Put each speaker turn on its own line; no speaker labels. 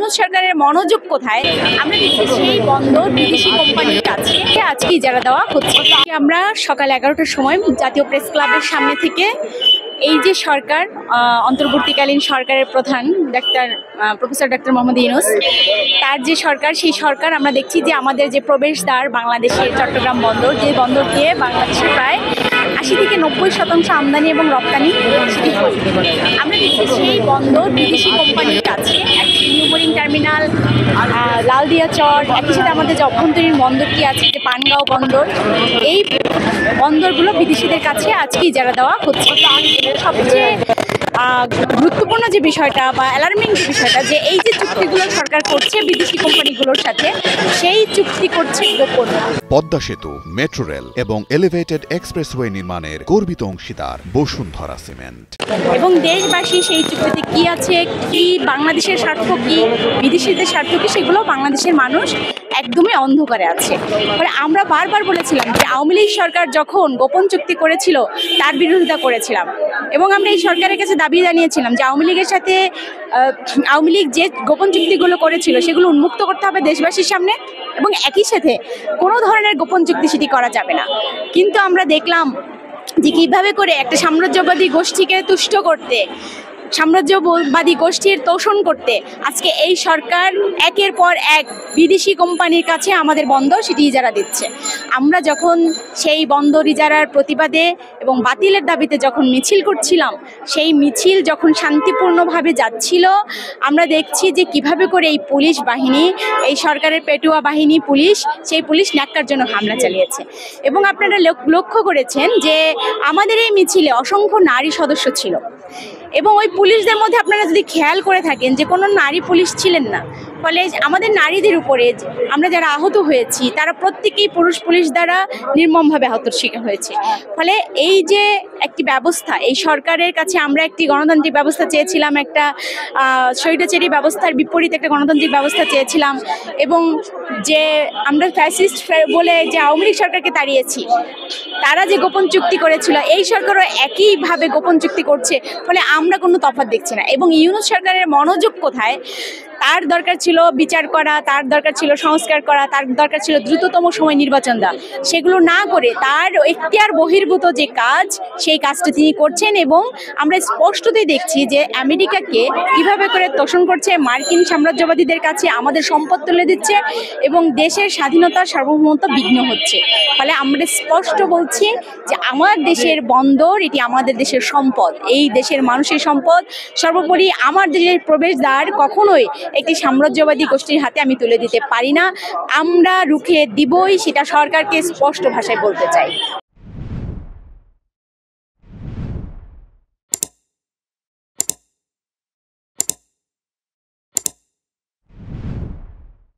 ইউনূস সরকারের মনোযোগ কোথায়? আমরা দেখছি সেই বন্দর বিদেশি কোম্পানির কাছে আজকে ইজারা দেওয়া হচ্ছে। আমরা সকাল 11টার সময় জাতীয় প্রেস ক্লাবের সামনে থেকে এই যে সরকার, অন্তর্বর্তীকালীন সরকারের প্রধান প্রফেসর ডক্টর মোহাম্মদ ইউনূস, তার যে সরকার, সেই সরকার আমরা দেখছি যে আমাদের যে প্রবেশদ্বার বাংলাদেশের চট্টগ্রাম বন্দর, যে বন্দর দিয়ে বাংলাদেশের প্রায় 80 থেকে 90% আমদানি এবং রপ্তানি সেটি হয়। আমরা দেখছি সেই বন্দর বিদেশি কোম্পানির কাছে, একটি নিউমোরিং টার্মিনাল, লালদিয়া চর, একই সাথে আমাদের যে অভ্যন্তরীণ বন্দরটি আছে যে পানগাঁও বন্দর, এই বন্দরগুলো বিদেশিদের কাছে আজকে ইজারা দেওয়া হচ্ছে। সবচেয়ে গুরুত্বপূর্ণ যে বিষয়টা বা অ্যালার্মিং যে বিষয়টা, যে এই যে চুক্তিগুলো সরকার করছে বিদেশি কোম্পানিগুলোর সাথে, সেই চুক্তি করছে গোপন।
পদ্মা সেতু, মেট্রো রেল এবং এলিভেটেড এক্সপ্রেসওয়ে নির্মাণের গর্বিত অংশীদার বসুন্ধরা সিমেন্ট। এবং
দেশবাসী সেই চুক্তিতে কি আছে, কি বাংলাদেশের স্বার্থ, কি বিদেশিদের স্বার্থ কি, সেগুলো বাংলাদেশের মানুষ একদমই অন্ধকারে আছে। মানে আমরা বারবার বলেছিলাম যে আওয়ামী লীগ সরকার যখন গোপন চুক্তি করেছিল তার বিরোধিতা করেছিলাম, এবং আমরা এই সরকারের কাছে দাবি জানিয়েছিলাম যে আওয়ামী লীগের সাথে আওয়ামী লীগ যে গোপন চুক্তিগুলো করেছিল সেগুলো উন্মুক্ত করতে হবে দেশবাসীর সামনে, এবং একই সাথে কোনো ধরনের গোপন চুক্তি সেটি করা যাবে না। কিন্তু আমরা দেখলাম যে কীভাবে করে একটা সাম্রাজ্যবাদী গোষ্ঠীকে তুষ্ট করতে, সাম্রাজ্যবাদী গোষ্ঠীর তোষণ করতে আজকে এই সরকার একের পর এক বিদেশি কোম্পানির কাছে আমাদের বন্দর সেটি ইজারা দিচ্ছে। আমরা যখন সেই বন্দর ইজারার প্রতিবাদে এবং বাতিলের দাবিতে যখন মিছিল করছিলাম, সেই মিছিল যখন শান্তিপূর্ণভাবে যাচ্ছিল, আমরা দেখছি যে কিভাবে করে এই পুলিশ বাহিনী, এই সরকারের পেটুয়া বাহিনী পুলিশ, সেই পুলিশ ন্যাক্কার জন্য হামলা চালিয়েছে। এবং আপনারা লক্ষ্য করেছেন যে আমাদের এই মিছিলে অসংখ্য নারী সদস্য ছিল, এবং ওই পুলিশদের মধ্যে আপনারা যদি খেয়াল করে থাকেন যে কোনো নারী পুলিশ ছিলেন না। ফলে আমাদের নারীদের উপরে আমরা যারা আহত হয়েছি তারা প্রত্যেকেই পুরুষ পুলিশ দ্বারা নির্মমভাবে আহতর শিকার হয়েছে। ফলে এই যে একটি ব্যবস্থা, এই সরকারের কাছে আমরা একটি গণতান্ত্রিক ব্যবস্থা চেয়েছিলাম, একটা স্বৈরাচারী ব্যবস্থার বিপরীতে একটা গণতান্ত্রিক ব্যবস্থা চেয়েছিলাম, এবং যে আমরা ফ্যাসিস্ট বলে যে আওয়ামী লীগ সরকারকে তাড়িয়েছি, তারা যে গোপন চুক্তি করেছিল এই সরকারও একইভাবে গোপন চুক্তি করছে। ফলে আমরা কোনো তফাৎ দেখছি না। এবং ইউনূস সরকারের মনোযোগ কোথায়? তার দরকার ছিল বিচার করা, তার দরকার ছিল সংস্কার করা, তার দরকার ছিল দ্রুততম সময় নির্বাচন দেওয়া। সেগুলো না করে তার এখতিয়ার বহির্ভূত যে কাজ, সেই কাজটা তিনি করছেন। এবং আমরা স্পষ্টতই দেখছি যে আমেরিকাকে কিভাবে করে তোষণ করছে, মার্কিন সাম্রাজ্যবাদীদের কাছে আমাদের সম্পদ তুলে দিচ্ছে এবং দেশের স্বাধীনতার সার্বভৌমত্ব বিঘ্ন হচ্ছে। ফলে আমরা স্পষ্ট বলছি যে আমার দেশের বন্দর এটি আমাদের দেশের সম্পদ, এই দেশের মানুষের সম্পদ। সর্বোপরি আমার দেশের প্রবেশদ্বার কখনোই একটি সাম্রাজ্যবাদী গোষ্ঠীর হাতে আমি তুলে দিতে পারি না। আমরা রুখে দিবই, সেটা সরকারকে স্পষ্ট ভাষায় বলতে চাই।